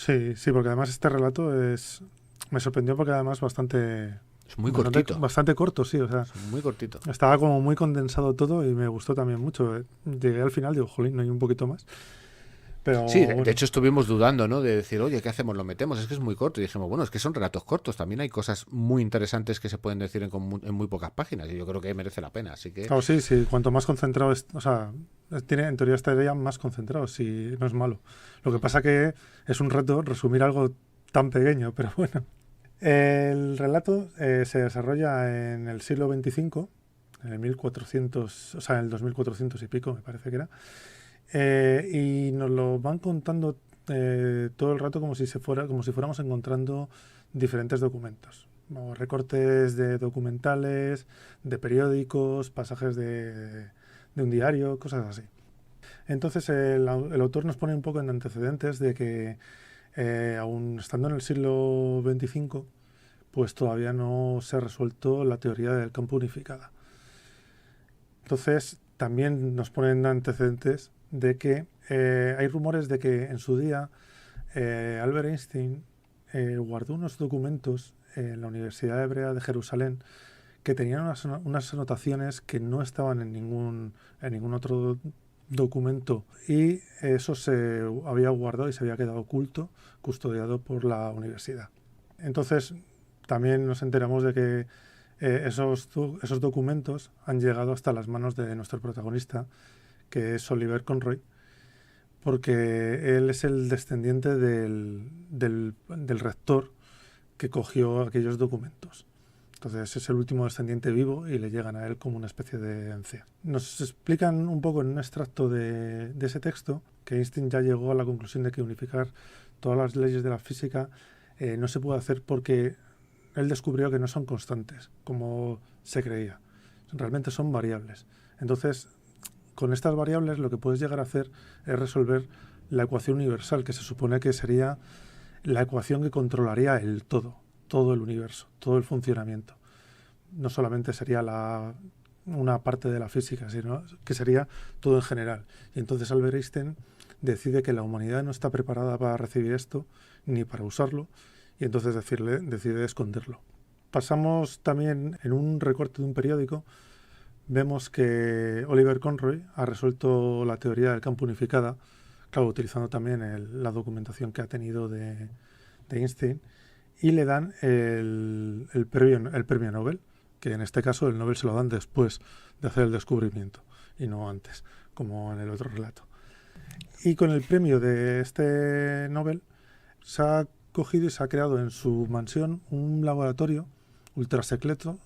Sí, sí, porque además este relato me sorprendió porque además Es muy cortito. bastante corto, sí, o sea, Es muy cortito. estaba como muy condensado todo y me gustó también mucho. Llegué al final, digo, jolín, no hay un poquito más. Pero Sí, de bueno, hecho estuvimos dudando, ¿no? De decir, oye, ¿qué hacemos? ¿Lo metemos? Es que es muy corto. Y dijimos, bueno, es que son relatos cortos. También hay cosas muy interesantes que se pueden decir en muy pocas páginas. Y yo creo que merece la pena. Así que, claro, sí, sí, cuanto más concentrado, o sea, tiene, en teoría estaría más concentrado, si no es malo. Lo que pasa que es un reto resumir algo tan pequeño, pero bueno. El relato se desarrolla en el siglo XXV, en el 1400, o sea, en el 2400 y pico, me parece que era. Y nos lo van contando todo el rato como si fuéramos encontrando diferentes documentos. O recortes de documentales, de periódicos, pasajes de un diario, cosas así. Entonces el autor nos pone un poco en antecedentes de que aún estando en el siglo XXV, pues todavía no se ha resuelto la teoría del campo unificada. Entonces también nos ponen antecedentes de que hay rumores de que en su día Albert Einstein guardó unos documentos en la Universidad Hebrea de Jerusalén que tenían unas anotaciones que no estaban en ningún otro documento y eso se había guardado y se había quedado oculto, custodiado por la universidad. Entonces también nos enteramos de que esos documentos han llegado hasta las manos de nuestro protagonista, que es Oliver Conroy, porque él es el descendiente del rector que cogió aquellos documentos. Entonces es el último descendiente vivo y le llegan a él como una especie de herencia. Nos explican un poco en un extracto de ese texto que Einstein ya llegó a la conclusión de que unificar todas las leyes de la física no se puede hacer porque él descubrió que no son constantes, como se creía. Realmente son variables. Entonces, con estas variables lo que puedes llegar a hacer es resolver la ecuación universal, que se supone que sería la ecuación que controlaría el todo el universo, todo el funcionamiento. No solamente sería una parte de la física, sino que sería todo en general. Y entonces Albert Einstein decide que la humanidad no está preparada para recibir esto ni para usarlo, y entonces decide esconderlo. Pasamos también en un recorte de un periódico, vemos que Oliver Conroy ha resuelto la teoría del campo unificada, claro, utilizando también la documentación que ha tenido de Einstein, y le dan el premio Nobel, que en este caso el Nobel se lo dan después de hacer el descubrimiento y no antes, como en el otro relato. Y con el premio de este Nobel se ha cogido y se ha creado en su mansión un laboratorio ultra secreto,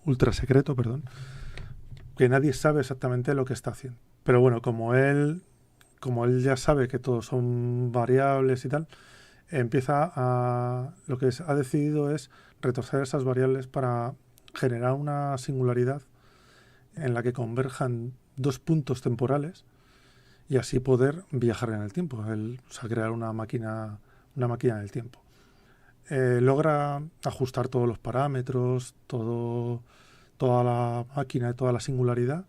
ultra secreto, perdón, que nadie sabe exactamente lo que está haciendo. Pero bueno, como él ya sabe que todos son variables y tal, lo que ha decidido es retorcer esas variables para generar una singularidad en la que converjan dos puntos temporales y así poder viajar en el tiempo, o sea, crear una máquina del tiempo. Logra ajustar todos los parámetros, toda la máquina, toda la singularidad,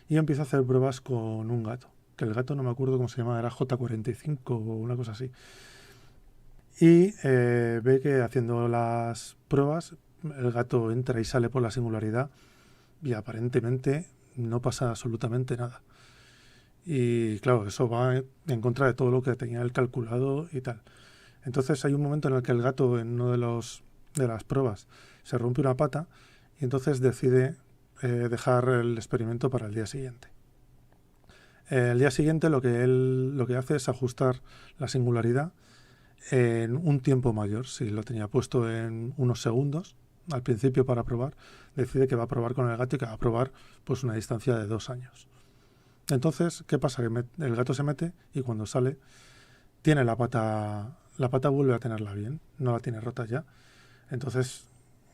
y empieza a hacer pruebas con un gato, que el gato no me acuerdo cómo se llama, era J45 o una cosa así. Y ve que haciendo las pruebas el gato entra y sale por la singularidad y aparentemente no pasa absolutamente nada. Y claro, eso va en contra de todo lo que tenía él calculado y tal. Entonces hay un momento en el que el gato en uno de las pruebas se rompe una pata y entonces decide dejar el experimento para el día siguiente. El día siguiente lo que hace es ajustar la singularidad en un tiempo mayor. Si lo tenía puesto en unos segundos al principio para probar, decide que va a probar con el gato y que va a probar pues una distancia de 2 años. Entonces, ¿qué pasa? Que el gato se mete y cuando sale tiene la pata vuelve a tenerla bien, no la tiene rota ya. Entonces,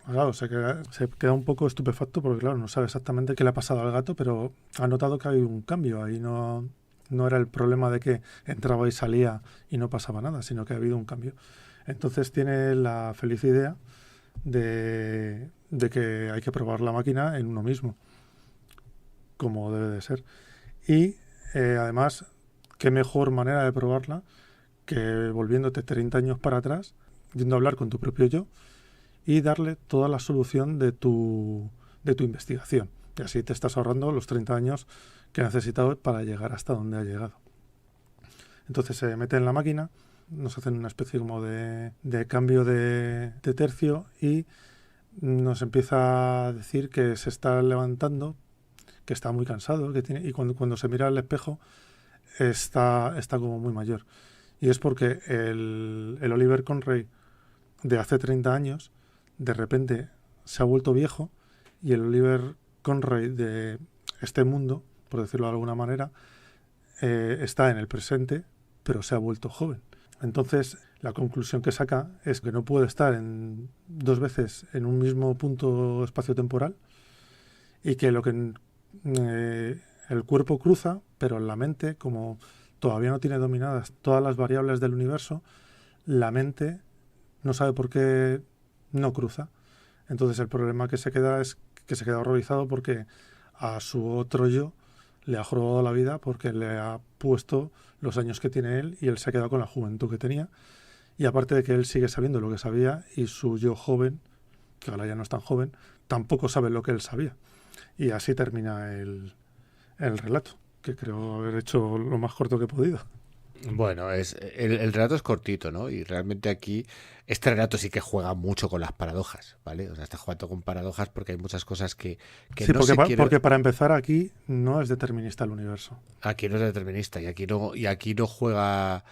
claro, se queda un poco estupefacto porque, claro, no sabe exactamente qué le ha pasado al gato, pero ha notado que hay un cambio. Ahí no era el problema de que entraba y salía y no pasaba nada, sino que ha habido un cambio. Entonces tiene la feliz idea de que hay que probar la máquina en uno mismo, como debe de ser. Y además, qué mejor manera de probarla que volviéndote 30 años para atrás, yendo a hablar con tu propio yo y darle toda la solución de tu investigación. Y así te estás ahorrando los 30 años que has necesitado para llegar hasta donde has llegado. Entonces se mete en la máquina, nos hacen una especie como de cambio de tercio y nos empieza a decir que se está levantando, que está muy cansado, que tiene, y cuando se mira al espejo está como muy mayor. Y es porque el Oliver Conroy de hace 30 años de repente se ha vuelto viejo y el Oliver Conroy de este mundo, por decirlo de alguna manera, está en el presente, pero se ha vuelto joven. Entonces, la conclusión que saca es que no puede estar dos veces en un mismo punto espacio-temporal y que lo que el cuerpo cruza, pero en la mente, como todavía no tiene dominadas todas las variables del universo, la mente no sabe por qué no cruza. Entonces, el problema que se queda es que se queda horrorizado porque a su otro yo le ha jorobado la vida porque le ha puesto los años que tiene él y él se ha quedado con la juventud que tenía. Y aparte de que él sigue sabiendo lo que sabía y su yo joven, que ahora ya no es tan joven, tampoco sabe lo que él sabía. Y así termina el relato, que creo haber hecho lo más corto que he podido. Bueno, el relato es cortito, ¿no? Y realmente aquí este relato sí que juega mucho con las paradojas, ¿vale? O sea, está jugando con paradojas porque hay muchas cosas que sí, no porque, se quieren... porque para empezar aquí no es determinista el universo. Aquí no es determinista y aquí no juega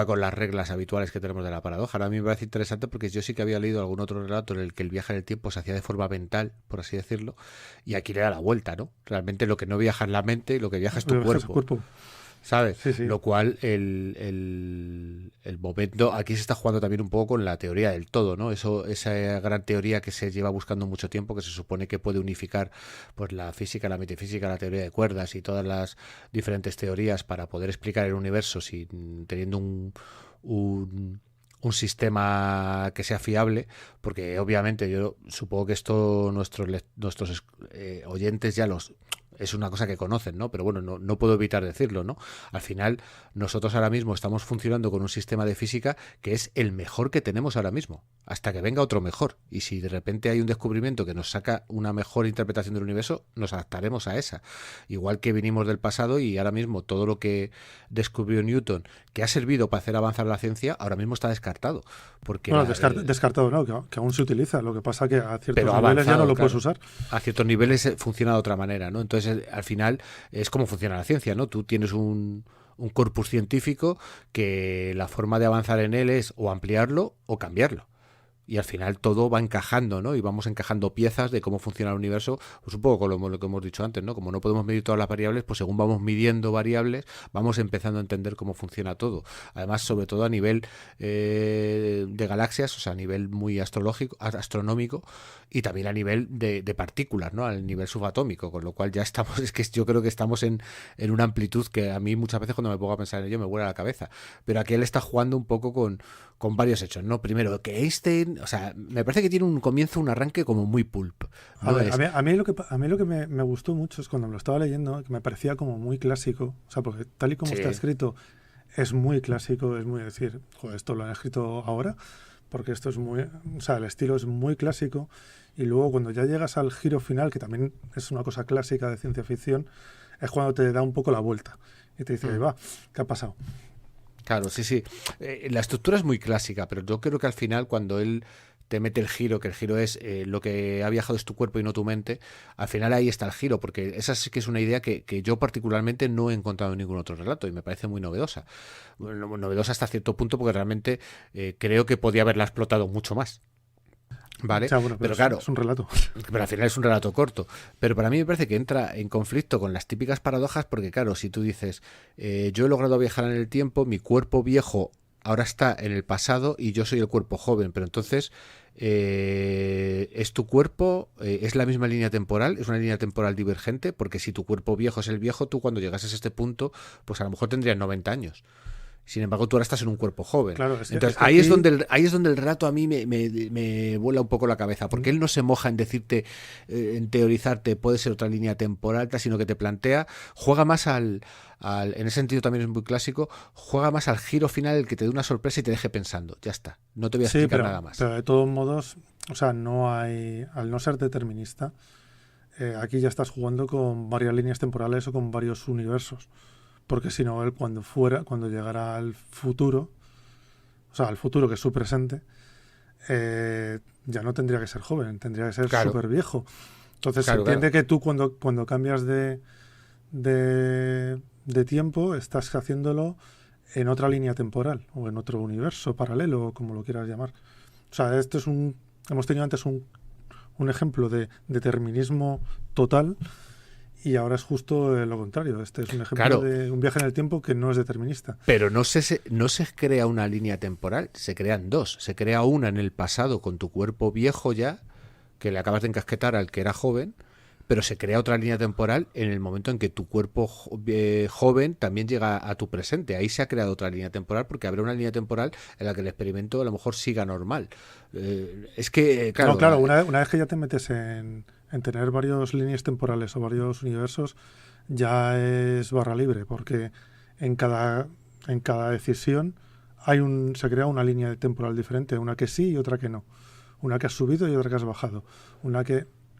con las reglas habituales que tenemos de la paradoja. Ahora a mí me parece interesante porque yo sí que había leído algún otro relato en el que el viaje en el tiempo se hacía de forma mental, por así decirlo, y aquí le da la vuelta, ¿no? Realmente lo que no viaja es la mente y lo que viaja es tu cuerpo. ¿Sabes? Sí, sí. Lo cual el momento aquí se está jugando también un poco con la teoría del todo, ¿no? Esa gran teoría que se lleva buscando mucho tiempo, que se supone que puede unificar pues la física, la metafísica, la teoría de cuerdas y todas las diferentes teorías para poder explicar el universo teniendo un sistema que sea fiable, porque obviamente yo supongo que esto nuestros oyentes ya es una cosa que conocen, ¿no? Pero bueno, no puedo evitar decirlo, ¿no? Al final, nosotros ahora mismo estamos funcionando con un sistema de física que es el mejor que tenemos ahora mismo, hasta que venga otro mejor. Y si de repente hay un descubrimiento que nos saca una mejor interpretación del universo, nos adaptaremos a esa. Igual que vinimos del pasado y ahora mismo todo lo que descubrió Newton, que ha servido para hacer avanzar la ciencia, ahora mismo está descartado. Porque bueno, descartado no, que aún se utiliza. Lo que pasa que a ciertos niveles avanzado, ya no lo puedes usar. A ciertos niveles funciona de otra manera, ¿no? Entonces, al final, es como funciona la ciencia, ¿no? Tú tienes un corpus científico que la forma de avanzar en él es o ampliarlo o cambiarlo. Y al final todo va encajando, ¿no? Y vamos encajando piezas de cómo funciona el universo, pues un poco con lo que hemos dicho antes, ¿no? Como no podemos medir todas las variables, pues según vamos midiendo variables, vamos empezando a entender cómo funciona todo. Además, sobre todo a nivel de galaxias, o sea, a nivel muy astronómico, y también a nivel de partículas, ¿no? Al nivel subatómico, con lo cual ya estamos, es que yo creo que estamos en una amplitud que a mí muchas veces cuando me pongo a pensar en ello me vuela la cabeza. Pero aquí él está jugando un poco con varios hechos, ¿no? Primero, que Einstein, o sea, me parece que tiene un comienzo, un arranque como muy pulp, ¿no? A mí lo que me gustó mucho es cuando me lo estaba leyendo, que me parecía como muy clásico, o sea, porque tal y como está escrito, es muy clásico, es muy decir, joder, esto lo han escrito ahora, porque esto es muy, o sea, el estilo es muy clásico, y luego cuando ya llegas al giro final, que también es una cosa clásica de ciencia ficción, es cuando te da un poco la vuelta, y te dice, va, ¿qué ha pasado? Claro, sí. La estructura es muy clásica, pero yo creo que al final cuando él te mete el giro, que el giro es lo que ha viajado es tu cuerpo y no tu mente, al final ahí está el giro, porque esa sí que es una idea que yo particularmente no he encontrado en ningún otro relato y me parece muy novedosa. Bueno, novedosa hasta cierto punto porque realmente creo que podía haberla explotado mucho más. ¿Vale? O sea, bueno, pero claro, es un relato. Pero al final es un relato corto. Pero para mí me parece que entra en conflicto con las típicas paradojas porque, claro, si tú dices, yo he logrado viajar en el tiempo, mi cuerpo viejo ahora está en el pasado y yo soy el cuerpo joven, pero entonces es tu cuerpo, es la misma línea temporal, es una línea temporal divergente, porque si tu cuerpo viejo es el viejo, tú cuando llegases a este punto, pues a lo mejor tendrías 90 años. Sin embargo, tú ahora estás en un cuerpo joven. Claro, Entonces, que ahí, aquí... ahí es donde el relato a mí me vuela un poco la cabeza, porque él no se moja en decirte, en teorizarte, puede ser otra línea temporal, sino que te plantea, juega más en ese sentido también es muy clásico, juega más al giro final, el que te dé una sorpresa y te deje pensando. Ya está, no te voy a explicar nada más. Pero de todos modos, o sea, no hay, al no ser determinista, aquí ya estás jugando con varias líneas temporales o con varios universos. Porque si no, él cuando llegara al futuro, o sea, al futuro que es su presente, ya no tendría que ser joven, tendría que ser súper viejo. Entonces se entiende que tú cuando cambias de tiempo, estás haciéndolo en otra línea temporal o en otro universo paralelo, o como lo quieras llamar. O sea, hemos tenido antes un ejemplo de determinismo total. Y ahora es justo lo contrario. Este es un ejemplo de un viaje en el tiempo que no es determinista. Pero no se crea una línea temporal, se crean dos. Se crea una en el pasado con tu cuerpo viejo ya, que le acabas de encasquetar al que era joven, pero se crea otra línea temporal en el momento en que tu cuerpo joven también llega a tu presente. Ahí se ha creado otra línea temporal porque habrá una línea temporal en la que el experimento a lo mejor siga normal. Es que, claro... No, claro, una vez que ya te metes en tener varias líneas temporales o varios universos, ya es barra libre, porque en cada decisión se crea una línea temporal diferente, una que sí y otra que no. Una que has subido y otra que has bajado.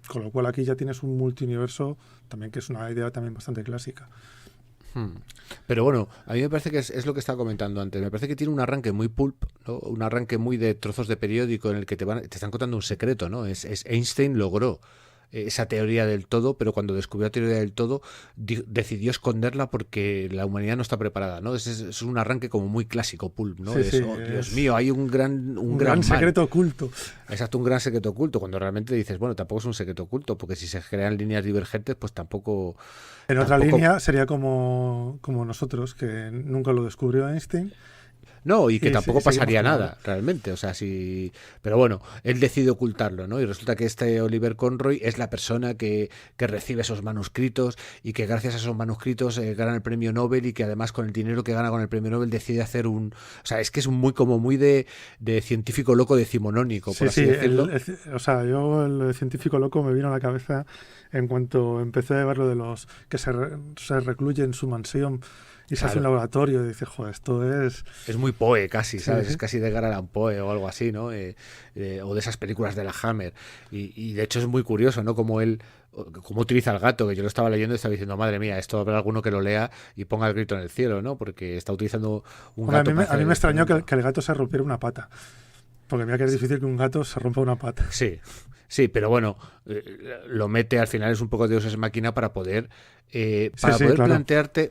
Con lo cual aquí ya tienes un multiuniverso también, que es una idea también bastante clásica. Pero bueno, a mí me parece que es lo que estaba comentando antes. Me parece que tiene un arranque muy pulp, ¿no? Un arranque muy de trozos de periódico en el que te están contando un secreto, ¿no? Einstein logró esa teoría del todo, pero cuando descubrió la teoría del todo decidió esconderla porque la humanidad no está preparada, ¿no? Es un arranque como muy clásico, pulp, ¿no? Dios mío, hay un gran secreto oculto. Exacto, un gran secreto oculto, cuando realmente dices, bueno, tampoco es un secreto oculto, porque si se crean líneas divergentes, pues tampoco... En otra línea sería como nosotros, que nunca lo descubrió Einstein. No, y que tampoco pasaría nada, realmente. O sea, sí. Pero bueno, él decide ocultarlo, ¿no? Y resulta que este Oliver Conroy es la persona que recibe esos manuscritos y que gracias a esos manuscritos gana el premio Nobel y que además con el dinero que gana con el premio Nobel decide hacer un... O sea, es que es muy de científico loco decimonónico, por así decirlo. O sea, yo el científico loco me vino a la cabeza en cuanto empecé a ver lo de los que se recluye en su mansión y se hace un laboratorio y dice, joder, esto es... Es muy Poe casi, ¿sabes? Sí. Es casi de Edgar Allan Poe o algo así, ¿no? O de esas películas de la Hammer. Y de hecho es muy curioso, ¿no? Cómo utiliza el gato, que yo lo estaba leyendo y estaba diciendo, madre mía, esto habrá alguno que lo lea y ponga el grito en el cielo, ¿no? Porque está utilizando un gato... A mí me extrañó que el gato se rompiera una pata. Porque mira que es difícil que un gato se rompa una pata. Sí, pero bueno, lo mete, al final es un poco Deus Ex Machina para poder plantearte,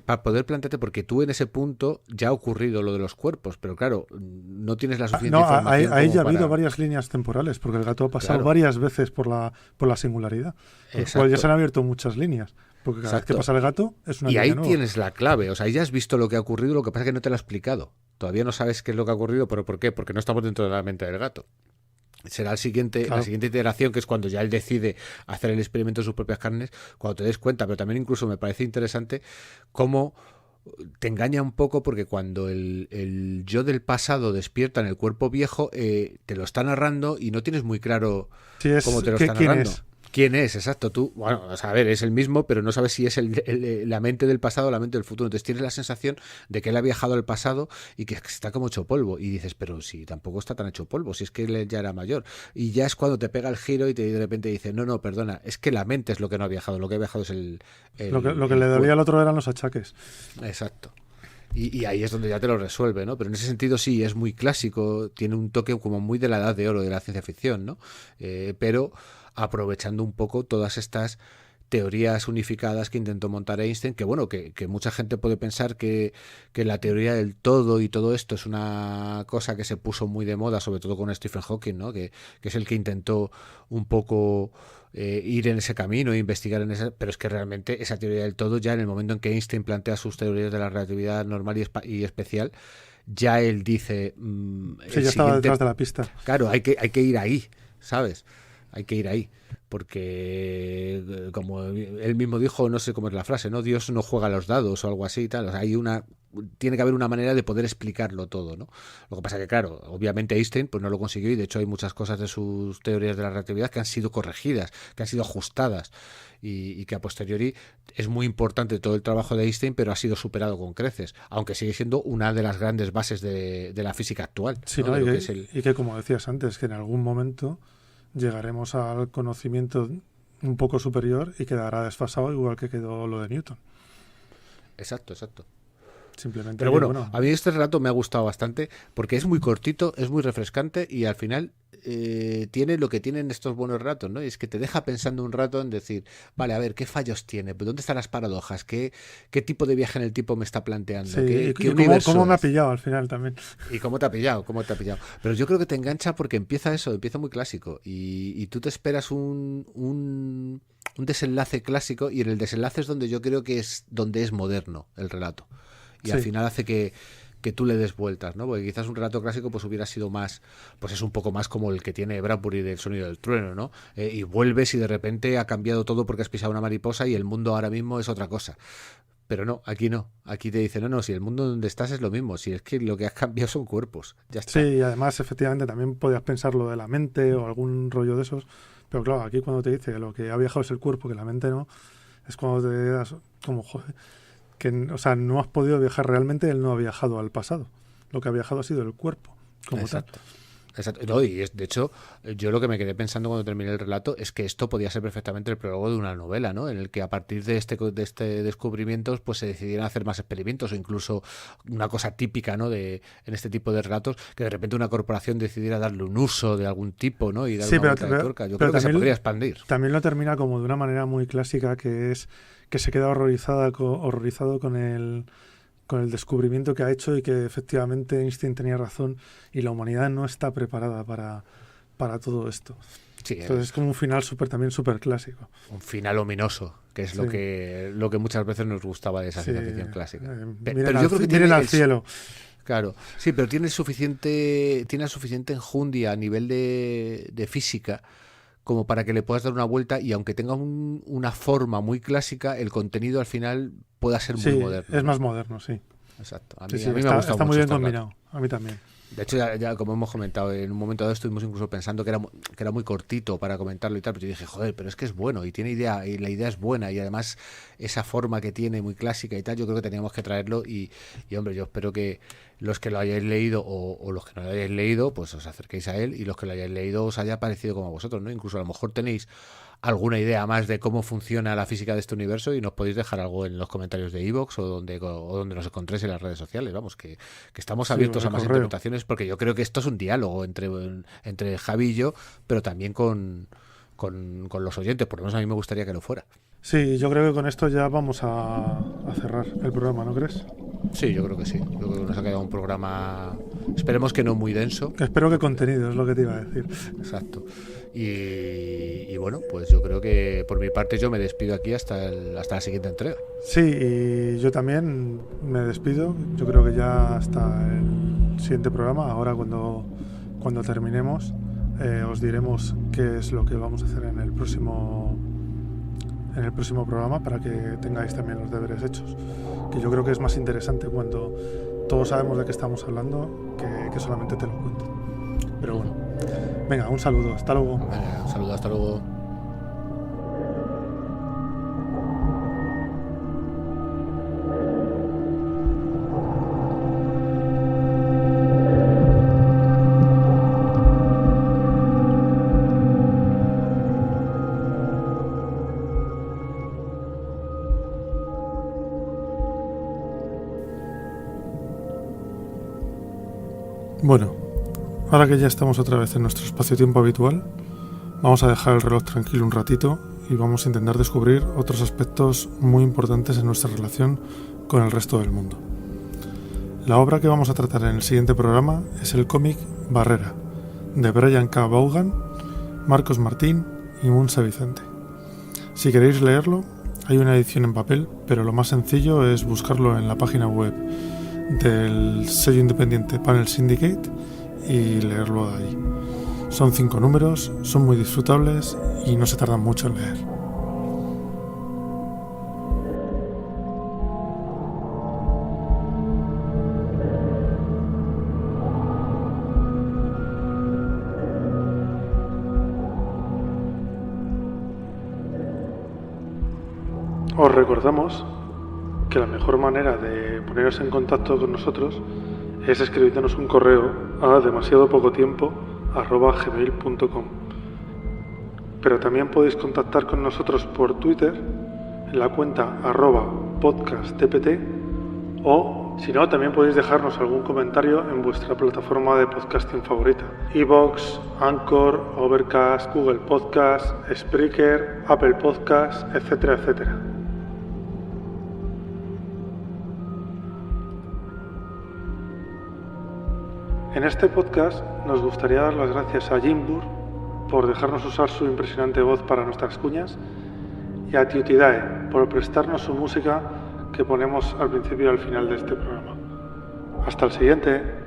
porque tú en ese punto ya ha ocurrido lo de los cuerpos, pero claro, no tienes la suficiente información. Ahí ya ha habido varias líneas temporales, porque el gato ha pasado varias veces por la singularidad. Por lo cual ya se han abierto muchas líneas. Porque cada vez que pasa el gato es una línea nueva. Y ahí tienes la clave, o sea, ya has visto lo que ha ocurrido, lo que pasa es que no te lo ha explicado. Todavía no sabes qué es lo que ha ocurrido, pero ¿por qué? Porque no estamos dentro de la mente del gato. Será la siguiente iteración, que es cuando ya él decide hacer el experimento en sus propias carnes, cuando te des cuenta. Pero también incluso me parece interesante cómo te engaña un poco, porque cuando el yo del pasado despierta en el cuerpo viejo, te lo está narrando y no tienes muy claro cómo te lo está narrando. ¿Quién es? Exacto, tú, bueno, a ver, es el mismo, pero no sabes si es la mente del pasado o la mente del futuro. Entonces tienes la sensación de que él ha viajado al pasado y que está como hecho polvo. Y dices, pero si tampoco está tan hecho polvo, si es que él ya era mayor. Y ya es cuando te pega el giro y de repente dice, no, perdona, es que la mente es lo que no ha viajado, lo que ha viajado es lo que le dolía al otro eran los achaques. Exacto. Y ahí es donde ya te lo resuelve, ¿no? Pero en ese sentido sí, es muy clásico, tiene un toque como muy de la edad de oro de la ciencia ficción, ¿no? Pero aprovechando un poco todas estas teorías unificadas que intentó montar Einstein, que bueno, que mucha gente puede pensar que la teoría del todo y todo esto es una cosa que se puso muy de moda, sobre todo con Stephen Hawking, ¿no? Que es el que intentó un poco ir en ese camino e investigar en ese, pero es que realmente esa teoría del todo, ya en el momento en que Einstein plantea sus teorías de la relatividad normal y especial, ya él dice ya estaba detrás de la pista. Claro, hay que ir ahí, ¿sabes? Hay que ir ahí. porque como él mismo dijo, no sé cómo es la frase, ¿no? Dios no juega a los dados o algo así y tal. O sea, tiene que haber una manera de poder explicarlo todo, ¿no? Lo que pasa que, claro, obviamente Einstein pues no lo consiguió, y de hecho hay muchas cosas de sus teorías de la relatividad que han sido corregidas, que han sido ajustadas, y que a posteriori es muy importante todo el trabajo de Einstein, pero ha sido superado con creces, aunque sigue siendo una de las grandes bases de la física actual. Sí, ¿no? ¿no? Y que, como decías antes, que en algún momento llegaremos al conocimiento un poco superior y quedará desfasado, igual que quedó lo de Newton. Exacto. Simplemente. Pero bueno, a mí este relato me ha gustado bastante porque es muy cortito, es muy refrescante, y al final tiene lo que tienen estos buenos relatos, ¿no? Y es que te deja pensando un rato en decir, vale, a ver, ¿qué fallos tiene? ¿Dónde están las paradojas? ¿Qué tipo de viaje en el tiempo me está planteando? Sí, ¿Qué universo cómo me ha pillado al final también? ¿Y cómo te ha pillado? Pero yo creo que te engancha porque empieza muy clásico, y tú te esperas un desenlace clásico, y en el desenlace es donde yo creo que es donde es moderno el relato. Y al final hace que tú le des vueltas, ¿no? Porque quizás un relato clásico pues hubiera sido más, pues es un poco más como el que tiene Bradbury del Sonido del Trueno, ¿no? Y vuelves y de repente ha cambiado todo porque has pisado una mariposa y el mundo ahora mismo es otra cosa. Pero no, aquí no. Aquí te dicen, no, si el mundo donde estás es lo mismo, si es que lo que has cambiado son cuerpos. Ya está. Sí, y además, efectivamente, también podías pensar lo de la mente o algún rollo de esos. Pero claro, aquí cuando te dice que lo que ha viajado es el cuerpo, que la mente no, es cuando te das como, joder, que, o sea, no has podido viajar realmente, él no ha viajado al pasado. Lo que ha viajado ha sido el cuerpo, como Exacto. tal. Exacto. No, y de hecho, yo lo que me quedé pensando cuando terminé el relato es que esto podía ser perfectamente el prólogo de una novela, ¿no? En el que a partir de este descubrimiento pues se decidieran hacer más experimentos, o incluso una cosa típica, ¿no? En este tipo de relatos, que de repente una corporación decidiera darle un uso de algún tipo, ¿no? Y darle una vuelta de tuerca. Yo creo que se podría expandir. También lo termina como de una manera muy clásica, que es que se queda horrorizado con el descubrimiento que ha hecho, y que efectivamente Einstein tenía razón y la humanidad no está preparada para todo esto. Sí, entonces es como un final también súper clásico. Un final ominoso, que es lo que muchas veces nos gustaba de esa ciencia ficción clásica. Pero yo creo que miren al cielo. Claro, sí, pero tiene suficiente enjundia a nivel de física como para que le puedas dar una vuelta, y aunque tenga una forma muy clásica, el contenido al final pueda ser muy moderno. Es más moderno, sí. Exacto. A mí me ha gustado, está muy bien combinado. A mí también. De hecho, ya como hemos comentado, en un momento dado estuvimos incluso pensando que era muy cortito para comentarlo y tal, pero yo dije, joder, pero es que es bueno y tiene idea, y la idea es buena, y además esa forma que tiene muy clásica y tal, yo creo que teníamos que traerlo, y hombre, yo espero que los que lo hayáis leído o los que no lo hayáis leído, pues os acerquéis a él, y los que lo hayáis leído os haya parecido como a vosotros, ¿no? Incluso a lo mejor tenéis alguna idea más de cómo funciona la física de este universo, y nos podéis dejar algo en los comentarios de iVoox o donde nos encontréis en las redes sociales. Vamos, que estamos abiertos a más interpretaciones, porque yo creo que esto es un diálogo entre Javi y yo, pero también con los oyentes. Por lo menos a mí me gustaría que lo fuera. Sí, yo creo que con esto ya vamos a cerrar el programa, ¿no crees? Sí, yo creo que sí. Yo creo que nos ha quedado un programa, esperemos que no muy denso. Espero que contenido, es lo que te iba a decir. Exacto. Y bueno, pues yo creo que por mi parte yo me despido aquí hasta la siguiente entrega. Sí, y yo también me despido. Yo creo que ya hasta el siguiente programa. Ahora cuando terminemos os diremos qué es lo que vamos a hacer en el próximo programa, para que tengáis también los deberes hechos, que yo creo que es más interesante cuando todos sabemos de qué estamos hablando que solamente te lo cuento. Pero bueno, venga, un saludo, hasta luego. Un saludo, hasta luego. Bueno, ahora que ya estamos otra vez en nuestro espacio-tiempo habitual, vamos a dejar el reloj tranquilo un ratito y vamos a intentar descubrir otros aspectos muy importantes en nuestra relación con el resto del mundo. La obra que vamos a tratar en el siguiente programa es el cómic Barrera, de Brian K. Vaughan, Marcos Martín y Montse Vicente. Si queréis leerlo, hay una edición en papel, pero lo más sencillo es buscarlo en la página web del sello independiente Panel Syndicate y leerlo de ahí. Son 5 números, son muy disfrutables y no se tardan mucho en leer. Os recordamos que la mejor manera de poneros en contacto con nosotros es escribiéndonos un correo a demasiadopocotiempo@gmail.com. Pero también podéis contactar con nosotros por Twitter en la cuenta @podcasttpt, o si no, también podéis dejarnos algún comentario en vuestra plataforma de podcasting favorita: iVoox, Anchor, Overcast, Google Podcast, Spreaker, Apple Podcast, etcétera, etcétera. En este podcast nos gustaría dar las gracias a Jimbur por dejarnos usar su impresionante voz para nuestras cuñas, y a Tiutidae por prestarnos su música que ponemos al principio y al final de este programa. Hasta el siguiente.